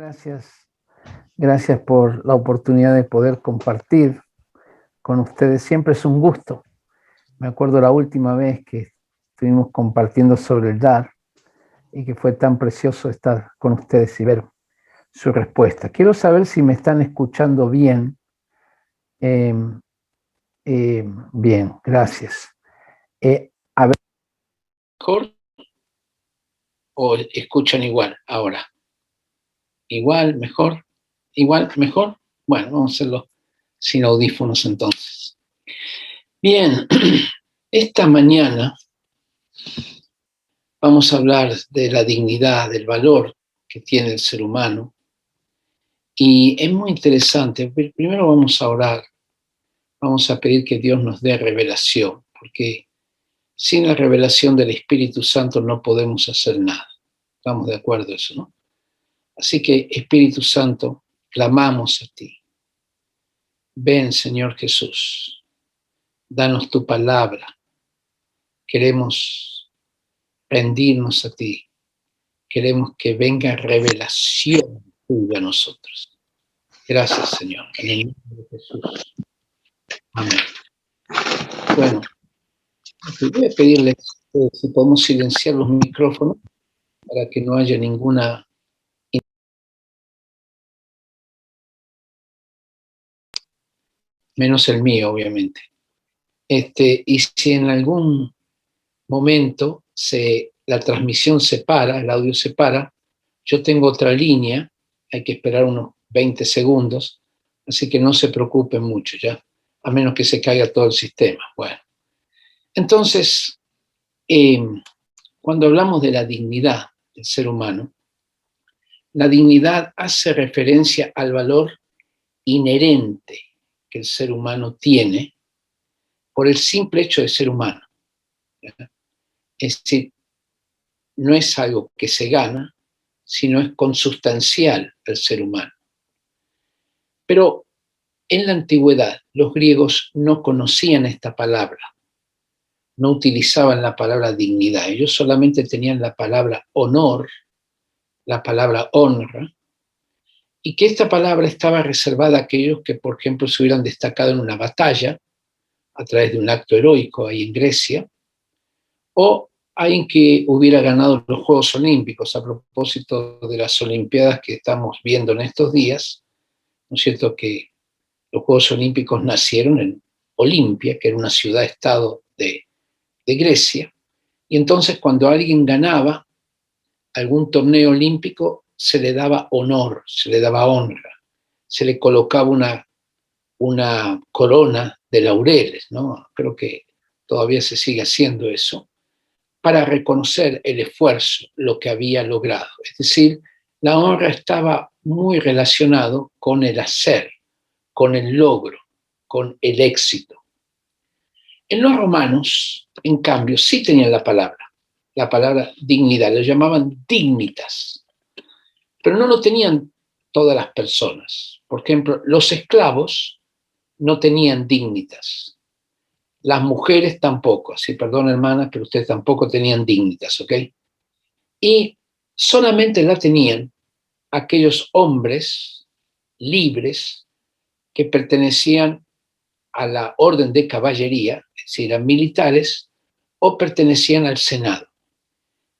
Gracias, gracias por la oportunidad de poder compartir con ustedes. Siempre es un gusto. Me acuerdo la última vez que estuvimos compartiendo sobre el dar y que fue tan precioso estar con ustedes y ver su respuesta. Quiero saber si me están escuchando bien. Bien, gracias. A ver, ¿mejor o escuchan igual ahora? Igual, mejor, igual, mejor. Bueno, vamos a hacerlo sin audífonos entonces. Bien, esta mañana vamos a hablar de la dignidad, del valor que tiene el ser humano. Y es muy interesante. Primero vamos a orar, vamos a pedir que Dios nos dé revelación, porque sin la revelación del Espíritu Santo no podemos hacer nada. Estamos de acuerdo en eso, ¿no? Así que, Espíritu Santo, clamamos a ti. Ven, Señor Jesús, danos tu palabra. Queremos rendirnos a ti. Queremos que venga revelación tuya a nosotros. Gracias, Señor. En el nombre de Jesús. Amén. Bueno, voy a pedirles si podemos silenciar los micrófonos para que no haya ninguna... menos el mío, obviamente. Y si en algún momento la transmisión se para, el audio se para, yo tengo otra línea, hay que esperar unos 20 segundos, así que no se preocupen mucho, ¿ya? A menos que se caiga todo el sistema. Bueno, entonces, cuando hablamos de la dignidad del ser humano, la dignidad hace referencia al valor inherente que el ser humano tiene por el simple hecho de ser humano. ¿Ya? Es decir, no es algo que se gana, sino es consustancial al ser humano. Pero en la antigüedad los griegos no conocían esta palabra, no utilizaban la palabra dignidad, ellos solamente tenían la palabra honor, la palabra honra, y que esta palabra estaba reservada a aquellos que, por ejemplo, se hubieran destacado en una batalla a través de un acto heroico ahí en Grecia, o alguien que hubiera ganado los Juegos Olímpicos. A propósito de las Olimpiadas que estamos viendo en estos días, ¿no es cierto?, que los Juegos Olímpicos nacieron en Olimpia, que era una ciudad-estado de Grecia, y entonces cuando alguien ganaba algún torneo olímpico, se le daba honor, se le daba honra, se le colocaba una corona de laureles, ¿no? Creo que todavía se sigue haciendo eso, para reconocer el esfuerzo, lo que había logrado. Es decir, la honra estaba muy relacionado con el hacer, con el logro, con el éxito. En los romanos, en cambio, sí tenían la palabra dignidad, lo llamaban dignitas, pero no lo tenían todas las personas. Por ejemplo, los esclavos no tenían dignitas, las mujeres tampoco, sí, perdón hermana, pero ustedes tampoco tenían dignitas, ¿ok? Y solamente la tenían aquellos hombres libres que pertenecían a la orden de caballería, es decir, eran militares, o pertenecían al Senado.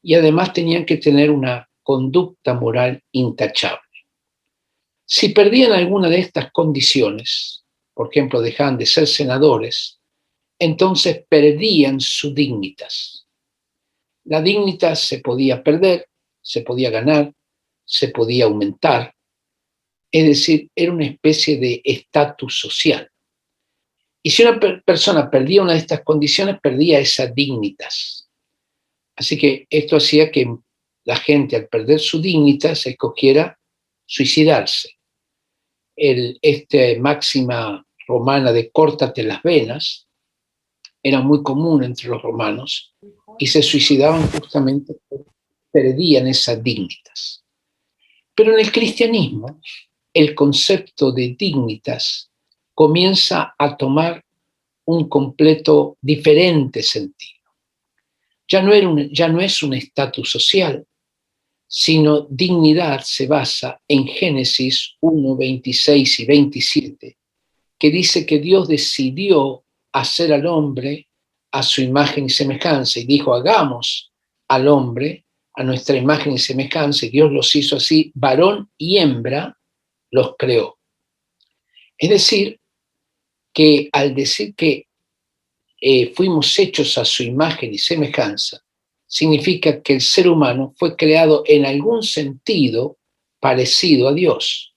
Y además tenían que tener una conducta moral intachable. Si perdían alguna de estas condiciones, por ejemplo, dejaban de ser senadores, entonces perdían su dignitas. La dignitas se podía perder, se podía ganar, se podía aumentar, es decir, era una especie de estatus social. Y si una persona perdía una de estas condiciones, perdía esa dignitas. Así que esto hacía que la gente, al perder su dignitas, escogiera suicidarse. Máxima romana de córtate las venas era muy común entre los romanos y se suicidaban justamente porque perdían esas dignitas. Pero en el cristianismo, el concepto de dignitas comienza a tomar un completo diferente sentido. Ya no es un estatus social, sino dignidad se basa en Génesis 1, 26 y 27, que dice que Dios decidió hacer al hombre a su imagen y semejanza, y dijo, hagamos al hombre a nuestra imagen y semejanza, y Dios los hizo así, varón y hembra los creó. Es decir, que al decir que fuimos hechos a su imagen y semejanza, significa que el ser humano fue creado en algún sentido parecido a Dios.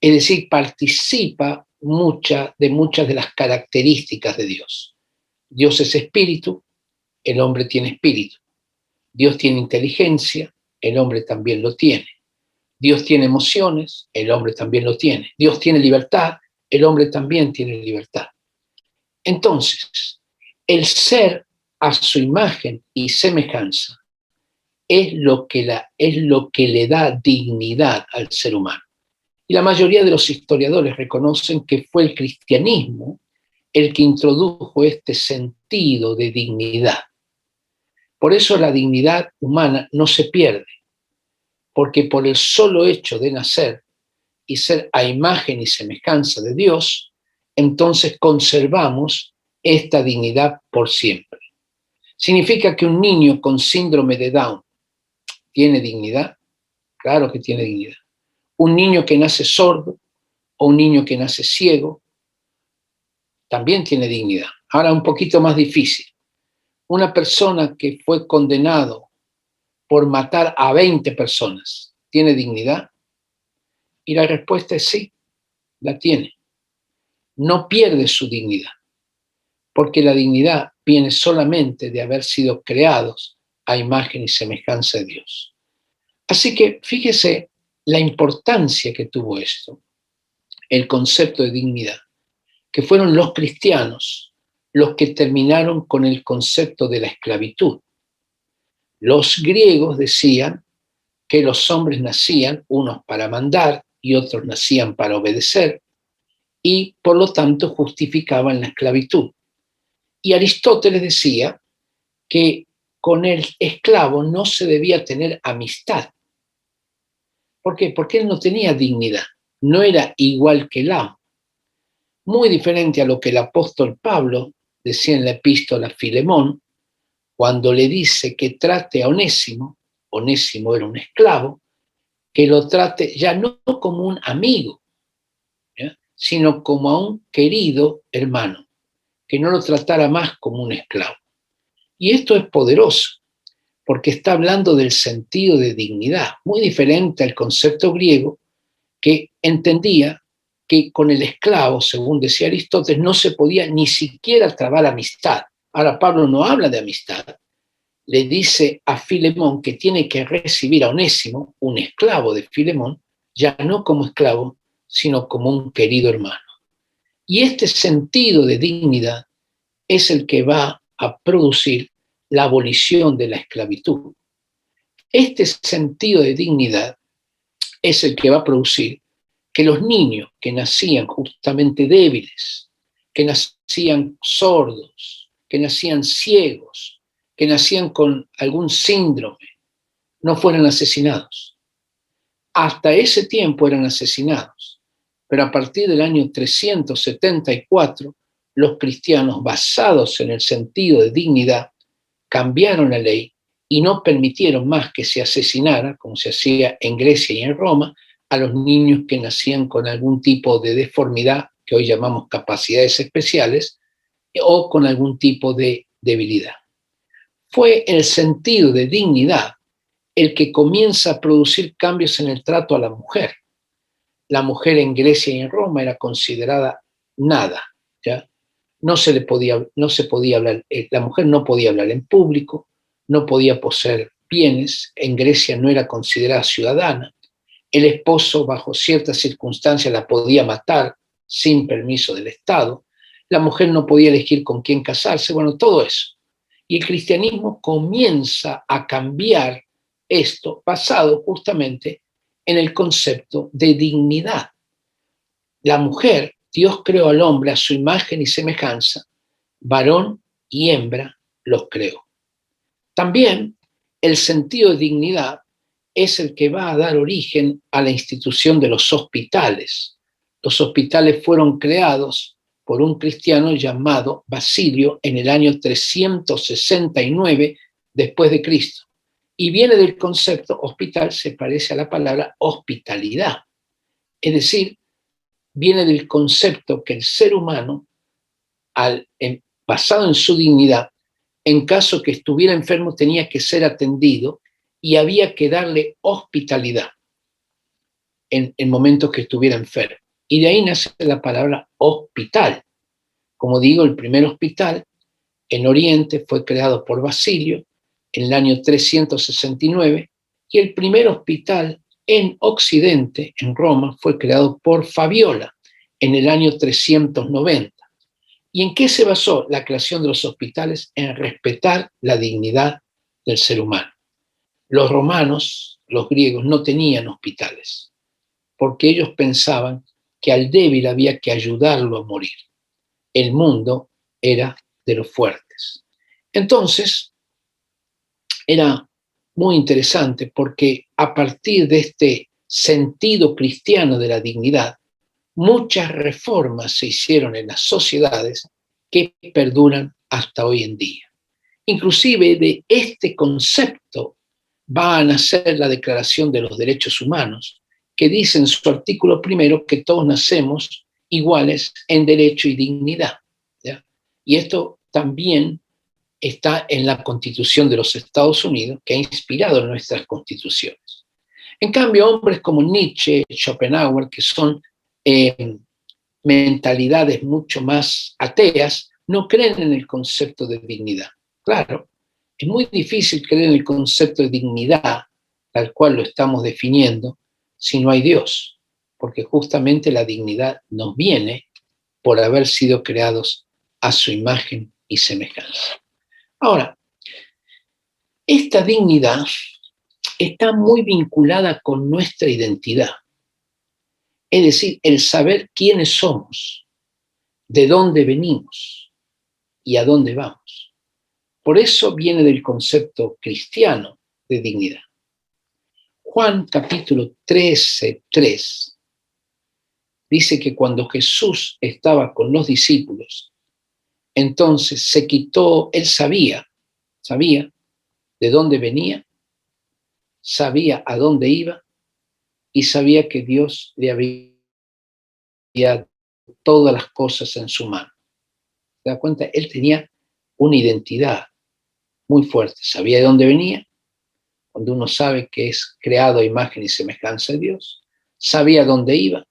Es decir, participa de muchas de las características de Dios. Dios es espíritu, el hombre tiene espíritu. Dios tiene inteligencia, el hombre también lo tiene. Dios tiene emociones, el hombre también lo tiene. Dios tiene libertad, el hombre también tiene libertad. Entonces, el ser a su imagen y semejanza es lo que le da dignidad al ser humano. Y la mayoría de los historiadores reconocen que fue el cristianismo el que introdujo este sentido de dignidad. Por eso la dignidad humana no se pierde, porque por el solo hecho de nacer y ser a imagen y semejanza de Dios, entonces conservamos esta dignidad por siempre. ¿Significa que un niño con síndrome de Down tiene dignidad? Claro que tiene dignidad. Un niño que nace sordo o un niño que nace ciego también tiene dignidad. Ahora un poquito más difícil. Una persona que fue condenado por matar a 20 personas, ¿tiene dignidad? Y la respuesta es sí, la tiene. No pierde su dignidad, porque la dignidad viene solamente de haber sido creados a imagen y semejanza de Dios. Así que fíjese la importancia que tuvo esto, el concepto de dignidad, que fueron los cristianos los que terminaron con el concepto de la esclavitud. Los griegos decían que los hombres nacían unos para mandar y otros nacían para obedecer, y por lo tanto justificaban la esclavitud. Y Aristóteles decía que con el esclavo no se debía tener amistad. ¿Por qué? Porque él no tenía dignidad, no era igual que el amo. Muy diferente a lo que el apóstol Pablo decía en la epístola a Filemón, cuando le dice que trate a Onésimo, Onésimo era un esclavo, que lo trate ya no como un amigo, ¿ya?, sino como a un querido hermano, que no lo tratara más como un esclavo. Y esto es poderoso, porque está hablando del sentido de dignidad, muy diferente al concepto griego, que entendía que con el esclavo, según decía Aristóteles, no se podía ni siquiera trabar amistad. Ahora Pablo no habla de amistad, le dice a Filemón que tiene que recibir a Onésimo, un esclavo de Filemón, ya no como esclavo, sino como un querido hermano. Y este sentido de dignidad es el que va a producir la abolición de la esclavitud. Este sentido de dignidad es el que va a producir que los niños que nacían justamente débiles, que nacían sordos, que nacían ciegos, que nacían con algún síndrome, no fueran asesinados. Hasta ese tiempo eran asesinados, pero a partir del año 374, los cristianos, basados en el sentido de dignidad, cambiaron la ley y no permitieron más que se asesinara, como se hacía en Grecia y en Roma, a los niños que nacían con algún tipo de deformidad, que hoy llamamos capacidades especiales, o con algún tipo de debilidad. Fue el sentido de dignidad el que comienza a producir cambios en el trato a la mujer. La mujer en Grecia y en Roma era considerada nada, ¿ya? No se podía hablar, la mujer no podía hablar en público, no podía poseer bienes, en Grecia no era considerada ciudadana, el esposo bajo ciertas circunstancias la podía matar sin permiso del Estado, la mujer no podía elegir con quién casarse, bueno, todo eso. Y el cristianismo comienza a cambiar esto basado justamente en el concepto de dignidad. La mujer, Dios creó al hombre a su imagen y semejanza, varón y hembra los creó. También el sentido de dignidad es el que va a dar origen a la institución de los hospitales. Los hospitales fueron creados por un cristiano llamado Basilio en el año 369 después de Cristo. Y viene del concepto hospital, se parece a la palabra hospitalidad. Es decir, viene del concepto que el ser humano, basado en su dignidad, en caso que estuviera enfermo tenía que ser atendido y había que darle hospitalidad en momentos que estuviera enfermo. Y de ahí nace la palabra hospital. Como digo, el primer hospital en Oriente fue creado por Basilio en el año 369 y el primer hospital en Occidente, en Roma, fue creado por Fabiola en el año 390. ¿Y en qué se basó la creación de los hospitales? En respetar la dignidad del ser humano. Los romanos, los griegos, no tenían hospitales, porque ellos pensaban que al débil había que ayudarlo a morir. El mundo era de los fuertes. Entonces, era muy interesante porque a partir de este sentido cristiano de la dignidad, muchas reformas se hicieron en las sociedades que perduran hasta hoy en día. Inclusive de este concepto va a nacer la Declaración de los Derechos Humanos, que dice en su artículo primero que todos nacemos iguales en derecho y dignidad, ¿ya? Y esto también está en la Constitución de los Estados Unidos, que ha inspirado nuestras constituciones. En cambio, hombres como Nietzsche, Schopenhauer, que son mentalidades mucho más ateas, no creen en el concepto de dignidad. Claro, es muy difícil creer en el concepto de dignidad, tal cual lo estamos definiendo, si no hay Dios, porque justamente la dignidad nos viene por haber sido creados a su imagen y semejanza. Ahora, esta dignidad está muy vinculada con nuestra identidad, es decir, el saber quiénes somos, de dónde venimos y a dónde vamos. Por eso viene del concepto cristiano de dignidad. Juan capítulo 13:3 dice que cuando Jesús estaba con los discípulos, entonces se quitó, él sabía de dónde venía, sabía a dónde iba y sabía que Dios le había todas las cosas en su mano. ¿Te das cuenta? Él tenía una identidad muy fuerte, sabía de dónde venía, cuando uno sabe que es creado a imagen y semejanza de Dios, sabía dónde iba,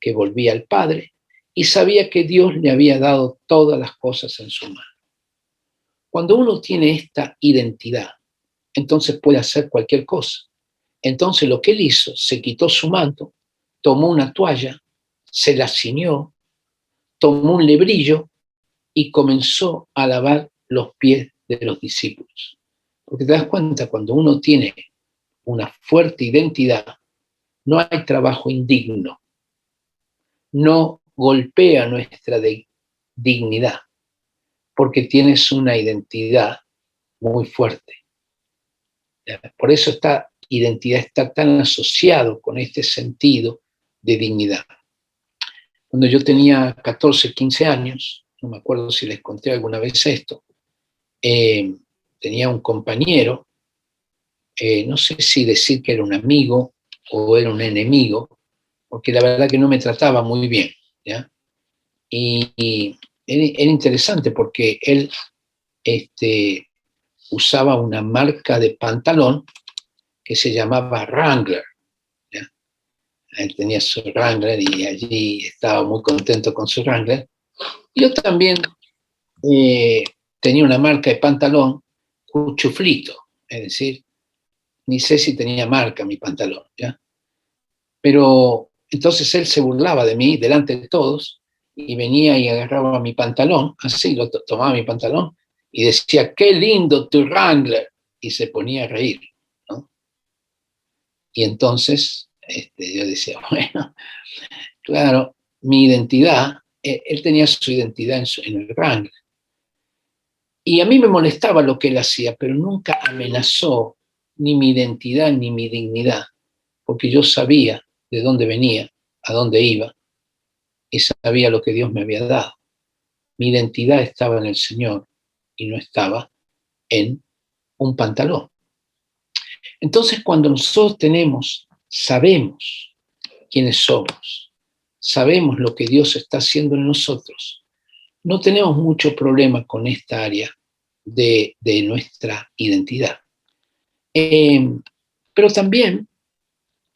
que volvía al Padre, y sabía que Dios le había dado todas las cosas en su mano. Cuando uno tiene esta identidad, entonces puede hacer cualquier cosa. Entonces lo que él hizo, se quitó su manto, tomó una toalla, se la ciñó, tomó un lebrillo y comenzó a lavar los pies de los discípulos. Porque te das cuenta, cuando uno tiene una fuerte identidad, no hay trabajo indigno, no golpea nuestra dignidad, porque tienes una identidad muy fuerte. Por eso esta identidad está tan asociado con este sentido de dignidad. Cuando yo tenía 14, 15 años, no me acuerdo si les conté alguna vez esto, tenía un compañero, no sé si decir que era un amigo o era un enemigo, porque la verdad que no me trataba muy bien, ¿ya? Y era interesante porque él usaba una marca de pantalón que se llamaba Wrangler, ¿ya? Él tenía su Wrangler y allí estaba muy contento con su Wrangler. Yo también tenía una marca de pantalón cuchuflito, es decir, ni sé si tenía marca mi pantalón, ¿ya? Pero entonces él se burlaba de mí delante de todos y venía y agarraba mi pantalón, así, tomaba mi pantalón y decía, qué lindo tu Wrangler, y se ponía a reír, ¿no? Y entonces yo decía, bueno, claro, mi identidad, él tenía su identidad en el Wrangler. Y a mí me molestaba lo que él hacía, pero nunca amenazó ni mi identidad ni mi dignidad, porque yo sabía de dónde venía, a dónde iba, y sabía lo que Dios me había dado. Mi identidad estaba en el Señor y no estaba en un pantalón. Entonces, cuando nosotros sabemos quiénes somos, sabemos lo que Dios está haciendo en nosotros, no tenemos mucho problema con esta área de nuestra identidad. Pero también,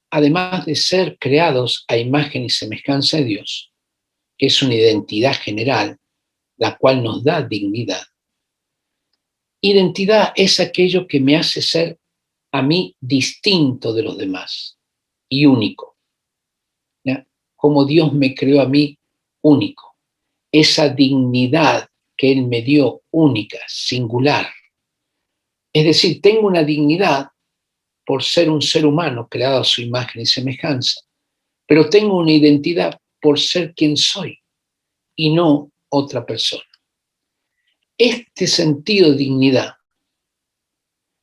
además de ser creados a imagen y semejanza de Dios, que es una identidad general, la cual nos da dignidad, identidad es aquello que me hace ser a mí distinto de los demás y único, ¿ya? Como Dios me creó a mí único. Esa dignidad que Él me dio única, singular. Es decir, tengo una dignidad por ser un ser humano creado a su imagen y semejanza, pero tengo una identidad por ser quien soy y no otra persona. Este sentido de dignidad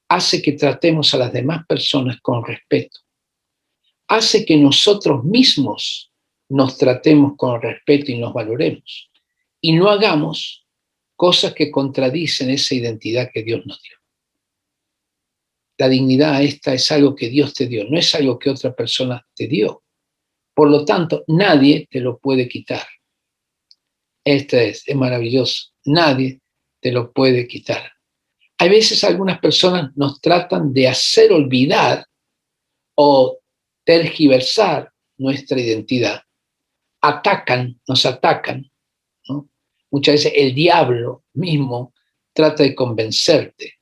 hace que tratemos a las demás personas con respeto, hace que nosotros mismos nos tratemos con respeto y nos valoremos, y no hagamos cosas que contradicen esa identidad que Dios nos dio. La dignidad esta es algo que Dios te dio, no es algo que otra persona te dio. Por lo tanto, nadie te lo puede quitar. Es maravilloso. Nadie te lo puede quitar. Hay veces algunas personas nos tratan de hacer olvidar o tergiversar nuestra identidad. Nos atacan, ¿no? Muchas veces el diablo mismo trata de convencerte.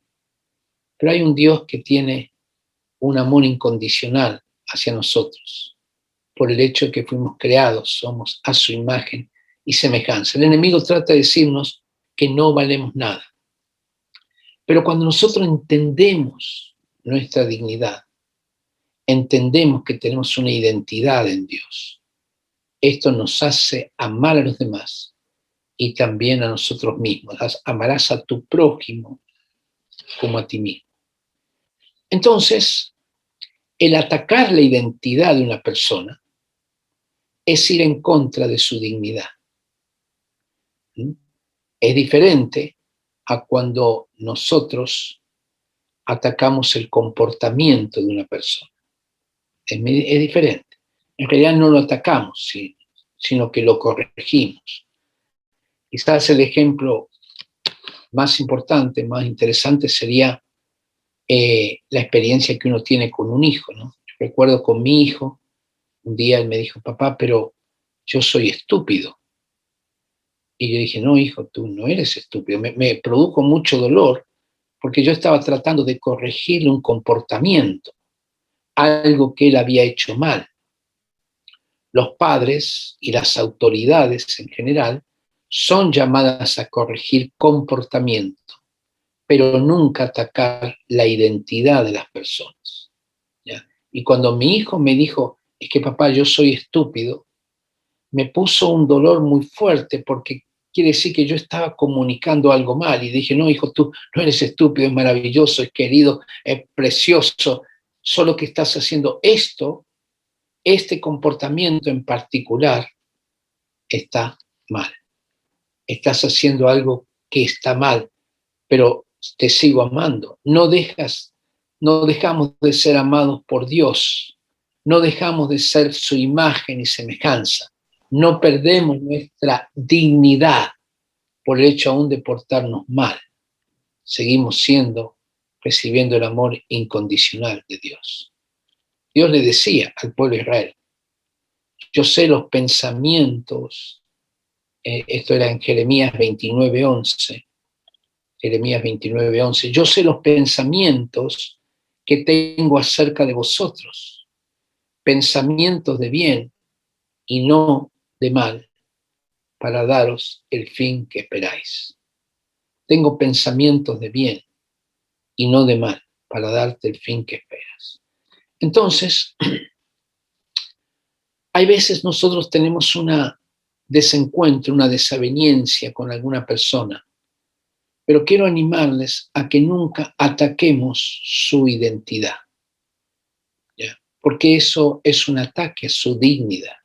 Pero hay un Dios que tiene un amor incondicional hacia nosotros, por el hecho de que fuimos creados, somos a su imagen y semejanza. El enemigo trata de decirnos que no valemos nada. Pero cuando nosotros entendemos nuestra dignidad, entendemos que tenemos una identidad en Dios, esto nos hace amar a los demás y también a nosotros mismos. Amarás a tu prójimo como a ti mismo. Entonces, el atacar la identidad de una persona es ir en contra de su dignidad. Es diferente a cuando nosotros atacamos el comportamiento de una persona. Es diferente. En realidad no lo atacamos, sino que lo corregimos. Quizás el ejemplo más importante, más interesante sería la experiencia que uno tiene con un hijo, ¿no? Yo recuerdo con mi hijo, un día él me dijo, papá, pero yo soy estúpido. Y yo dije, no, hijo, tú no eres estúpido. Me produjo mucho dolor porque yo estaba tratando de corregirle un comportamiento, algo que él había hecho mal. Los padres y las autoridades en general son llamadas a corregir comportamiento, pero nunca atacar la identidad de las personas, ¿ya? Y cuando mi hijo me dijo, es que papá, yo soy estúpido, me puso un dolor muy fuerte porque quiere decir que yo estaba comunicando algo mal. Y dije, no, hijo, tú no eres estúpido, es maravilloso, es querido, es precioso, solo que estás haciendo esto, este comportamiento en particular está mal. Estás haciendo algo que está mal, pero te sigo amando. No dejamos de ser amados por Dios, no dejamos de ser su imagen y semejanza. No perdemos nuestra dignidad por el hecho aún de portarnos mal. Seguimos recibiendo el amor incondicional de Dios. Dios le decía al pueblo de Israel, yo sé los pensamientos, esto era en Jeremías 29:11, Jeremías 29:11, yo sé los pensamientos que tengo acerca de vosotros, pensamientos de bien y no de mal, para daros el fin que esperáis. Tengo pensamientos de bien y no de mal, para darte el fin que esperas. Entonces, hay veces nosotros tenemos una desencuentro, una desaveniencia con alguna persona, pero quiero animarles a que nunca ataquemos su identidad, ¿ya? Porque eso es un ataque a su dignidad.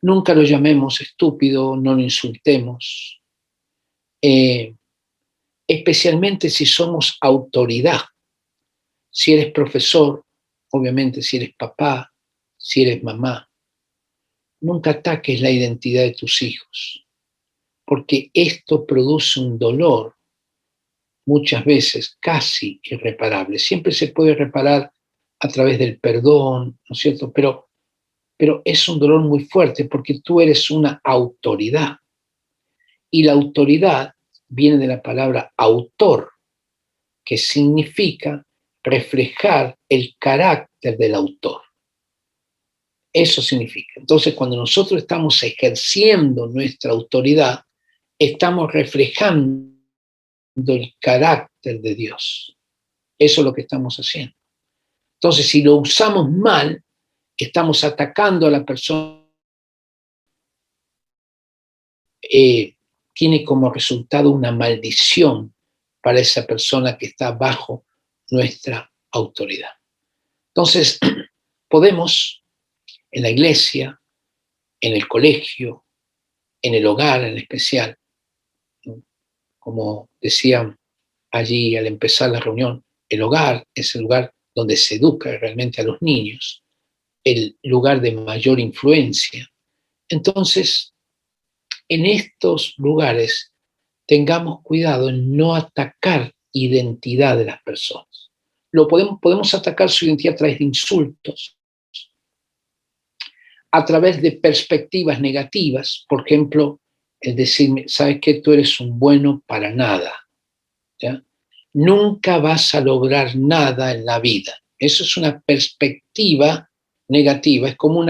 Nunca lo llamemos estúpido, no lo insultemos, especialmente si somos autoridad. Si eres profesor, obviamente si eres papá, si eres mamá, nunca ataques la identidad de tus hijos, porque esto produce un dolor muchas veces casi irreparable. Siempre se puede reparar a través del perdón, ¿no es cierto? Pero es un dolor muy fuerte porque tú eres una autoridad. Y la autoridad viene de la palabra autor, que significa reflejar el carácter del autor. Eso significa. Entonces, cuando nosotros estamos ejerciendo nuestra autoridad, estamos reflejando el carácter de Dios. Eso es lo que estamos haciendo. Entonces, si lo usamos mal, estamos atacando a la persona. Tiene como resultado una maldición para esa persona que está bajo nuestra autoridad. Entonces, podemos en la iglesia, en el colegio, en el hogar en especial, ¿no? Como decían allí al empezar la reunión, el hogar es el lugar donde se educa realmente a los niños, el lugar de mayor influencia. Entonces, en estos lugares tengamos cuidado en no atacar identidad de las personas. Podemos atacar su identidad a través de insultos, a través de perspectivas negativas, por ejemplo, el decirme, sabes que tú eres un bueno para nada, ¿ya? Nunca vas a lograr nada en la vida. Eso es una perspectiva negativa, es como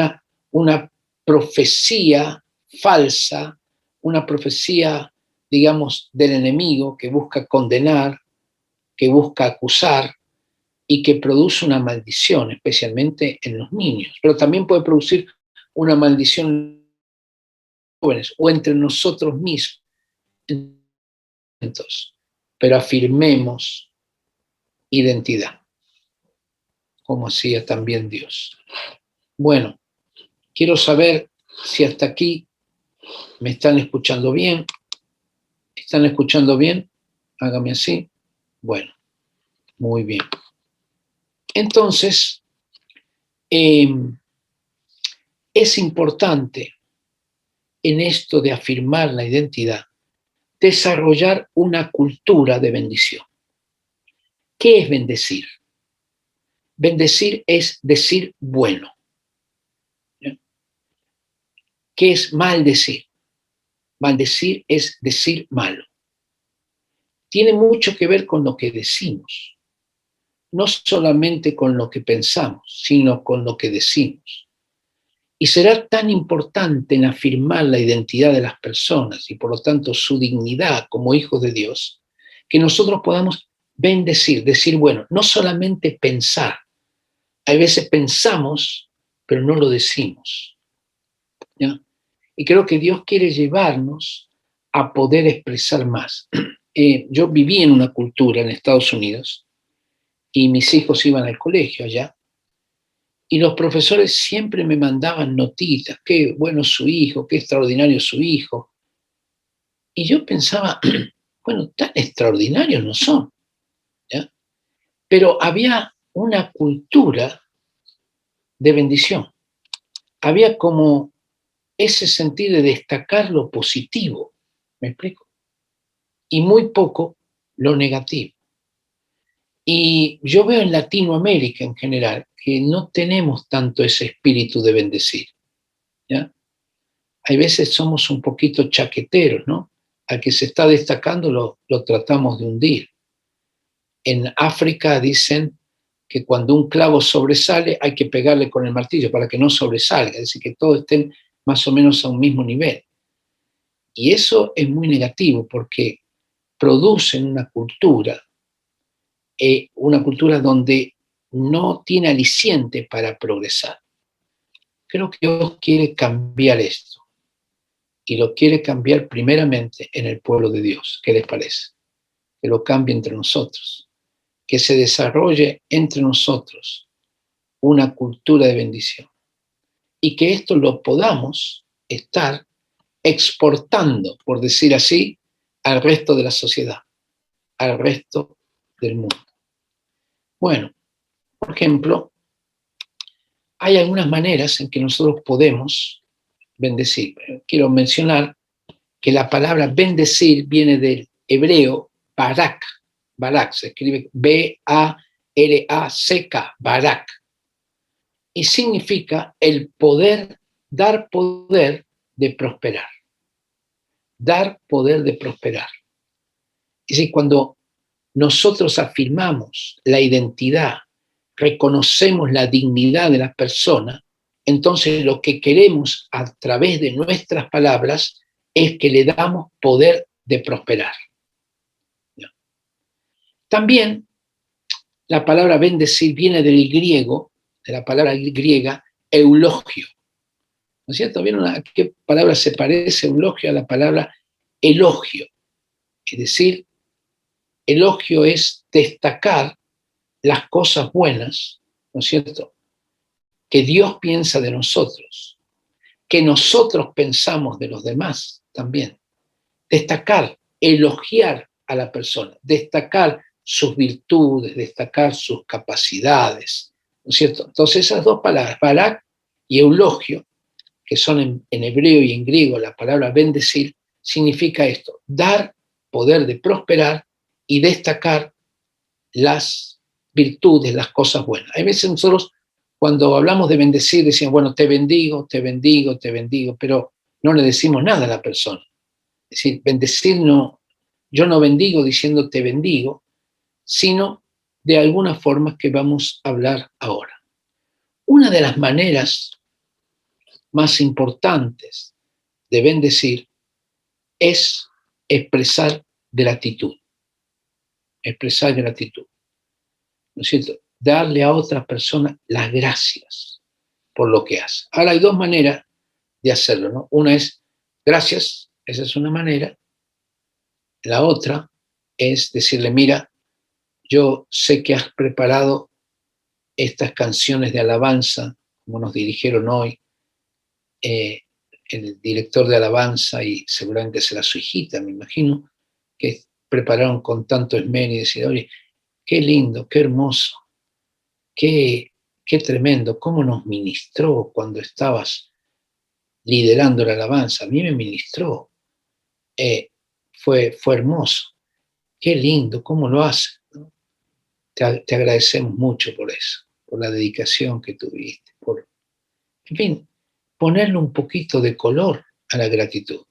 una profecía falsa, una profecía, digamos, del enemigo que busca condenar, que busca acusar y que produce una maldición, especialmente en los niños, pero también puede producir una maldición en los jóvenes o entre nosotros mismos. Pero afirmemos identidad, como hacía también Dios. Bueno, quiero saber si hasta aquí me están escuchando bien. ¿Están escuchando bien? Hágame así. Bueno, muy bien. Entonces, es importante en esto de afirmar la identidad, desarrollar una cultura de bendición. ¿Qué es bendecir? Bendecir es decir bueno. ¿Ya? ¿Qué es maldecir? Maldecir es decir malo. Tiene mucho que ver con lo que decimos, no solamente con lo que pensamos, sino con lo que decimos. Y será tan importante en afirmar la identidad de las personas y por lo tanto su dignidad como hijos de Dios, que nosotros podamos bendecir, decir, bueno, no solamente pensar. Hay veces pensamos, pero no lo decimos, ¿ya? Y creo que Dios quiere llevarnos a poder expresar más. Yo viví en una cultura en Estados Unidos y mis hijos iban al colegio allá y los profesores siempre me mandaban notitas, qué bueno su hijo, qué extraordinario su hijo. Y yo pensaba, bueno, tan extraordinarios no son, ¿ya? Pero había una cultura de bendición. Había como ese sentido de destacar lo positivo, ¿me explico? Y muy poco lo negativo. Y yo veo en Latinoamérica en general que no tenemos tanto ese espíritu de bendecir, ¿ya? Hay veces somos un poquito chaqueteros, ¿no? Al que se está destacando lo tratamos de hundir. En África dicen que cuando un clavo sobresale hay que pegarle con el martillo para que no sobresalga, es decir, que todos estén más o menos a un mismo nivel. Y eso es muy negativo porque producen una cultura donde no tiene aliciente para progresar. Creo que Dios quiere cambiar esto y lo quiere cambiar primeramente en el pueblo de Dios. ¿Qué les parece? que lo cambie entre nosotros, que se desarrolle entre nosotros una cultura de bendición y que esto lo podamos estar exportando, por decir así, al resto de la sociedad, al resto del mundo. Bueno, por ejemplo, hay algunas maneras en que nosotros podemos bendecir. Quiero mencionar que la palabra bendecir viene del hebreo barak. Barak se escribe B-A-R-A-C-K, barak. Y significa el poder, dar poder de prosperar. Dar poder de prosperar. Es decir, cuando nosotros afirmamos la identidad, reconocemos la dignidad de la persona, entonces lo que queremos a través de nuestras palabras es que le damos poder de prosperar. También la palabra bendecir viene del griego, de la palabra griega eulogio. ¿No es cierto? ¿Vieron a qué palabra se parece eulogio? A la palabra elogio. Es decir, elogio es destacar las cosas buenas, ¿no es cierto?, que Dios piensa de nosotros, que nosotros pensamos de los demás también. Destacar, elogiar a la persona, destacar sus virtudes, destacar sus capacidades, ¿no es cierto? Entonces esas dos palabras, barak y eulogio, que son en hebreo y en griego la palabra bendecir, significa esto, dar poder de prosperar y destacar las virtudes, las cosas buenas. Hay veces nosotros cuando hablamos de bendecir decimos, bueno, te bendigo, te bendigo, te bendigo, pero no le decimos nada a la persona. Es decir, bendecir no, yo no bendigo diciendo te bendigo, sino de alguna forma que vamos a hablar ahora. Una de las maneras más importantes de bendecir es expresar gratitud. Expresar gratitud. ¿No es cierto? Darle a otra persona las gracias por lo que hace. Ahora hay dos maneras de hacerlo, ¿no? Una es gracias, esa es una manera. La otra es decirle, mira, yo sé que has preparado estas canciones de alabanza, como nos dirigieron hoy, el director de alabanza y seguramente será su hijita, me imagino, que prepararon con tanto esmero y decir, oye, qué lindo, qué hermoso, qué tremendo, cómo nos ministró cuando estabas liderando la alabanza. A mí me ministró, fue hermoso, qué lindo, cómo lo hace, ¿no? Te agradecemos mucho por eso, por la dedicación que tuviste, por, en fin, ponerle un poquito de color a la gratitud.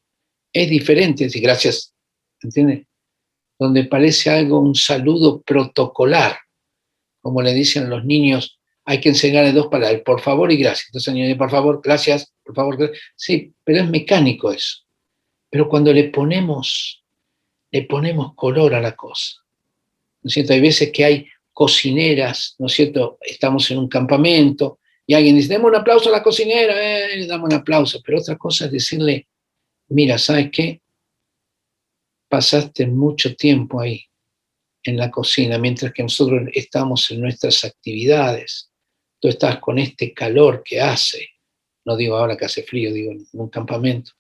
Es diferente decir gracias, ¿entiendes? Donde parece algo, un saludo protocolar, como le dicen a los niños, hay que enseñarle dos palabras, por favor y gracias. Entonces el niño dice, por favor, gracias, por favor, gracias. Sí, pero es mecánico eso. Pero cuando le ponemos color a la cosa, ¿no es cierto? Hay veces que hay cocineras, ¿no es cierto? Estamos en un campamento y alguien dice, demos un aplauso a la cocinera, le damos un aplauso, pero otra cosa es decirle, mira, ¿sabes qué? Pasaste mucho tiempo ahí en la cocina, mientras que nosotros estamos en nuestras actividades, tú estás con este calor que hace, no digo ahora que hace frío, digo en un campamento,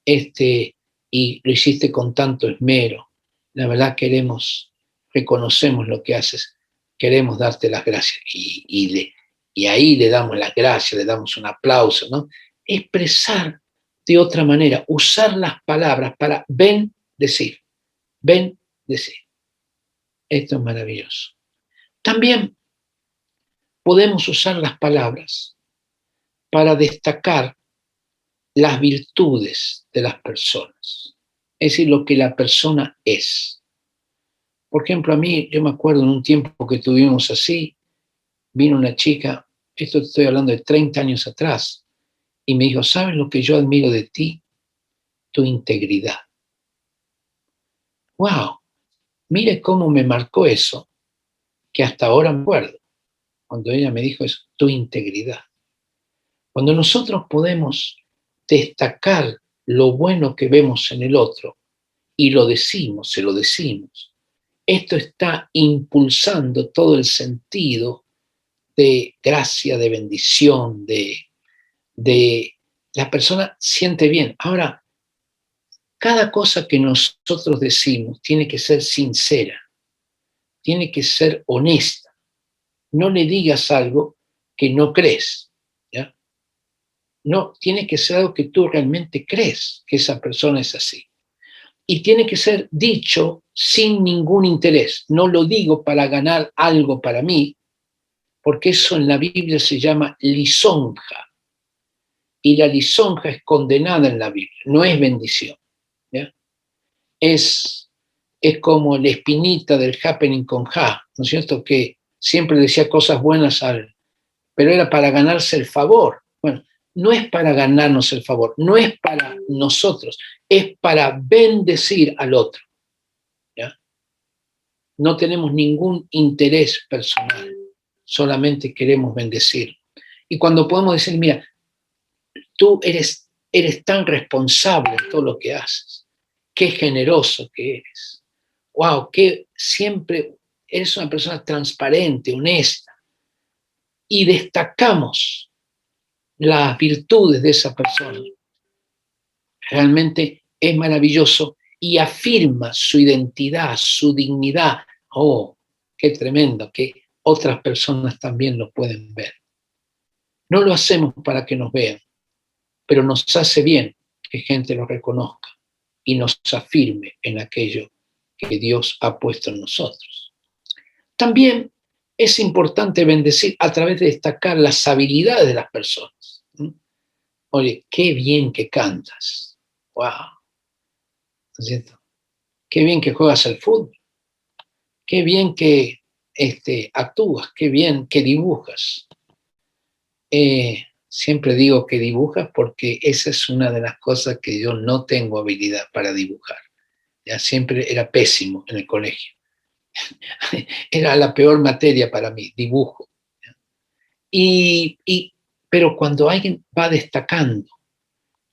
y lo hiciste con tanto esmero, la verdad reconocemos lo que haces, queremos darte las gracias, y ahí le damos las gracias, le damos un aplauso, ¿no? Expresar de otra manera, usar las palabras para bendecir. Esto es maravilloso. También podemos usar las palabras para destacar las virtudes de las personas, es decir, lo que la persona es. Por ejemplo, a mí, yo me acuerdo en un tiempo que tuvimos así, vino una chica, esto estoy hablando de 30 años atrás, y me dijo, ¿sabes lo que yo admiro de ti? Tu integridad. ¡Wow! Mire cómo me marcó eso, que hasta ahora me acuerdo, cuando ella me dijo eso, tu integridad. Cuando nosotros podemos destacar lo bueno que vemos en el otro y lo decimos, se lo decimos, esto está impulsando todo el sentido de gracia, de bendición, de la persona siente bien. Ahora, cada cosa que nosotros decimos tiene que ser sincera, tiene que ser honesta. No le digas algo que no crees, ¿ya? No, tiene que ser algo que tú realmente crees que esa persona es así. Y tiene que ser dicho sin ningún interés. No lo digo para ganar algo para mí, porque eso en la Biblia se llama lisonja. Y la lisonja es condenada en la Biblia, no es bendición, ¿ya? Es, es como la espinita del happening con Ja, ¿no es cierto? Que siempre decía cosas buenas pero era para ganarse el favor. Bueno, no es para ganarnos el favor, no es para nosotros, es para bendecir al otro, ¿ya? No tenemos ningún interés personal, solamente queremos bendecir. Y cuando podemos decir, mira, tú eres tan responsable en todo lo que haces, qué generoso que eres, wow, que siempre eres una persona transparente, honesta, y destacamos las virtudes de esa persona. Realmente es maravilloso y afirma su identidad, su dignidad. Oh, qué tremendo que otras personas también lo pueden ver. No lo hacemos para que nos vean, pero nos hace bien que gente lo reconozca y nos afirme en aquello que Dios ha puesto en nosotros. También es importante bendecir a través de destacar las habilidades de las personas. Oye, qué bien que cantas. Wow. ¿No es cierto? Qué bien que juegas al fútbol. Qué bien que actúas. Qué bien que dibujas. Siempre digo que dibujas porque esa es una de las cosas que yo no tengo habilidad para dibujar. Ya siempre era pésimo en el colegio. Era la peor materia para mí, dibujo. Y, y, pero cuando alguien va destacando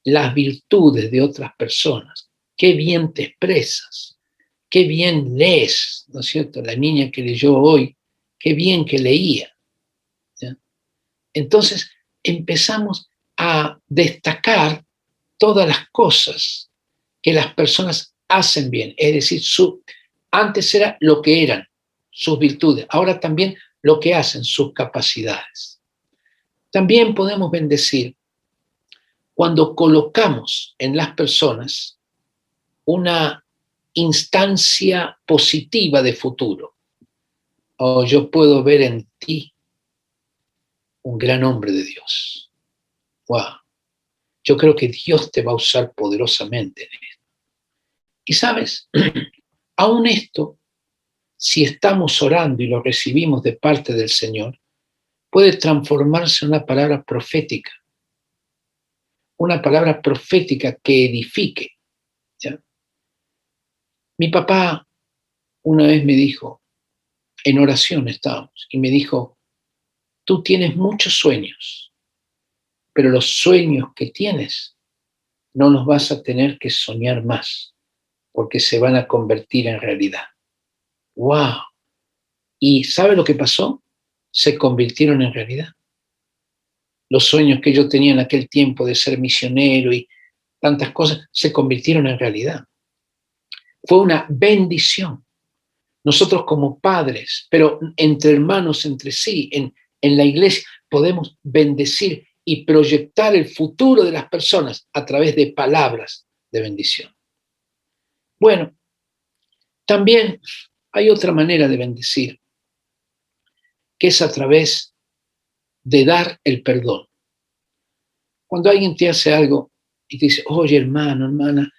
las virtudes de otras personas, qué bien te expresas, qué bien lees, ¿no es cierto? La niña que leyó hoy, qué bien que leía. ¿Ya? Entonces empezamos a destacar todas las cosas que las personas hacen bien, es decir, antes era lo que eran, sus virtudes, ahora también lo que hacen, sus capacidades. También podemos bendecir cuando colocamos en las personas una instancia positiva de futuro. O yo puedo ver en ti un gran hombre de Dios. Wow. Yo creo que Dios te va a usar poderosamente en esto. Y sabes, aún esto, si estamos orando y lo recibimos de parte del Señor, puede transformarse en una palabra profética que edifique. ¿Ya? Mi papá una vez me dijo, en oración estábamos, y me dijo, tú tienes muchos sueños, pero los sueños que tienes no los vas a tener que soñar más, porque se van a convertir en realidad. ¡Wow! ¿Y sabe lo que pasó? Se convirtieron en realidad. Los sueños que yo tenía en aquel tiempo de ser misionero y tantas cosas se convirtieron en realidad. Fue una bendición. Nosotros como padres, pero entre hermanos, entre sí, en la iglesia, podemos bendecir y proyectar el futuro de las personas a través de palabras de bendición. Bueno, también hay otra manera de bendecir, que es a través de dar el perdón. Cuando alguien te hace algo y te dice, oye hermano, hermana,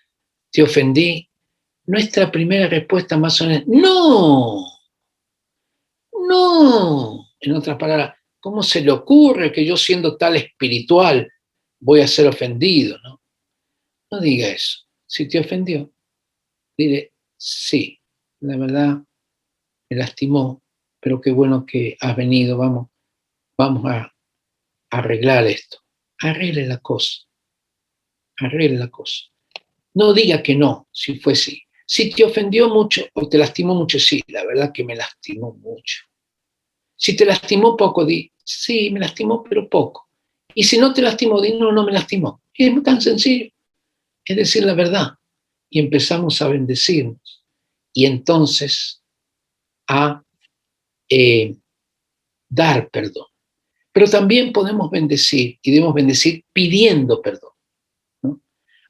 te ofendí, nuestra primera respuesta más o menos, no, no. En otras palabras, ¿cómo se le ocurre que yo siendo tal espiritual voy a ser ofendido? No, no diga eso. Si te ofendió, dile, sí, la verdad me lastimó, pero qué bueno que has venido, vamos a arreglar esto. Arregle la cosa, arregle la cosa. No diga que no, si fue sí. Si te ofendió mucho o te lastimó mucho, sí, la verdad que me lastimó mucho. Si te lastimó poco, di, sí, me lastimó, pero poco. Y si no te lastimó, di, no, no me lastimó. Y es tan sencillo, es decir la verdad. Y empezamos a bendecirnos. Y entonces a dar perdón. Pero también podemos bendecir y debemos bendecir pidiendo perdón, ¿no?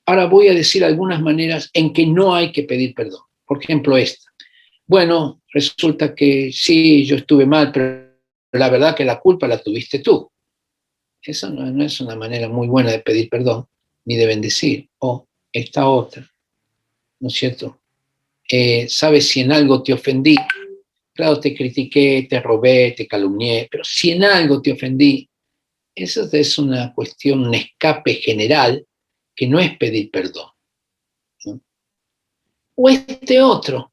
Ahora voy a decir algunas maneras en que no hay que pedir perdón. Por ejemplo, esta. Bueno, resulta que sí, yo estuve mal, pero la verdad que la culpa la tuviste tú. Eso no es una manera muy buena de pedir perdón ni de bendecir. O esta otra, ¿no es cierto? Sabes, si en algo te ofendí, claro, te critiqué, te robé, te calumnié, pero si en algo te ofendí, eso es una cuestión, un escape general que no es pedir perdón, ¿no? O este otro,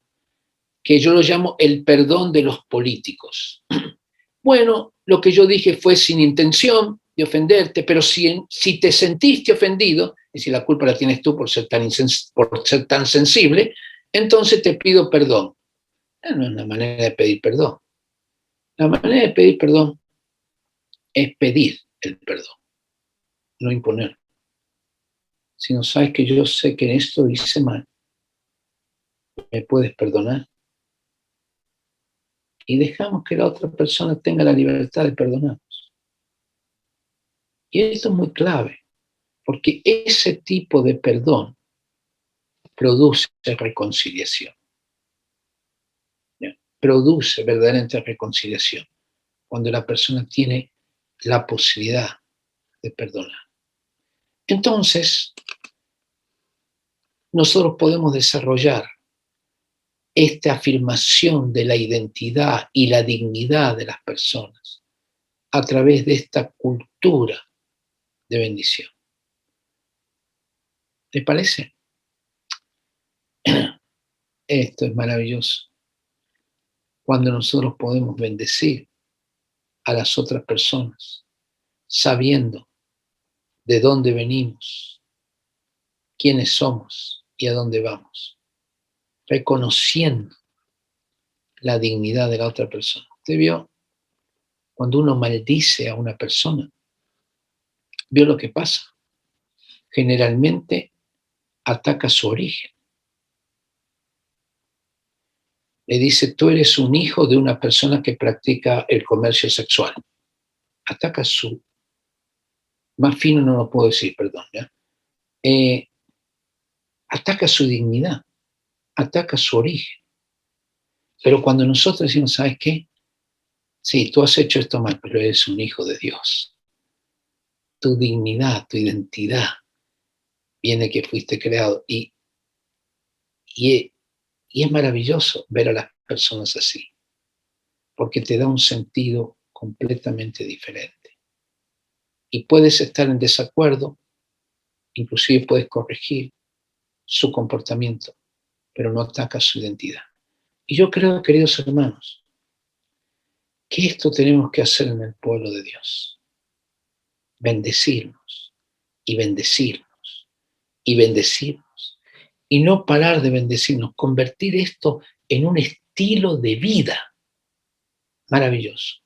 que yo lo llamo el perdón de los políticos. Bueno, lo que yo dije fue sin intención de ofenderte, pero si te sentiste ofendido, y si la culpa la tienes tú por ser tan sensible, entonces te pido perdón. No es una manera de pedir perdón. La manera de pedir perdón es pedir el perdón, no imponer. Si no sabes que yo sé que esto hice mal, ¿me puedes perdonar? Y dejamos que la otra persona tenga la libertad de perdonarnos. Y esto es muy clave, porque ese tipo de perdón produce reconciliación. ¿Ya? Produce verdaderamente reconciliación cuando la persona tiene la posibilidad de perdonar. Entonces, nosotros podemos desarrollar esta afirmación de la identidad y la dignidad de las personas a través de esta cultura de bendición. ¿Te parece? Esto es maravilloso. Cuando nosotros podemos bendecir a las otras personas, sabiendo de dónde venimos, quiénes somos y a dónde vamos, reconociendo la dignidad de la otra persona. ¿Usted vio? Cuando uno maldice a una persona, ¿vio lo que pasa? Generalmente ataca su origen. Le dice, tú eres un hijo de una persona que practica el comercio sexual. Ataca su, más fino no lo puedo decir, perdón, ¿ya? Ataca su dignidad, ataca su origen. Pero cuando nosotros decimos, ¿sabes qué? Sí, tú has hecho esto mal, pero eres un hijo de Dios. Tu dignidad, tu identidad viene que fuiste creado. Y, y es maravilloso ver a las personas así, porque te da un sentido completamente diferente. Y puedes estar en desacuerdo, inclusive puedes corregir su comportamiento, pero no atacas su identidad. Y yo creo, queridos hermanos, que esto tenemos que hacer en el pueblo de Dios. Bendecirnos y bendecirnos y bendecirnos. Y no parar de bendecirnos, convertir esto en un estilo de vida maravilloso.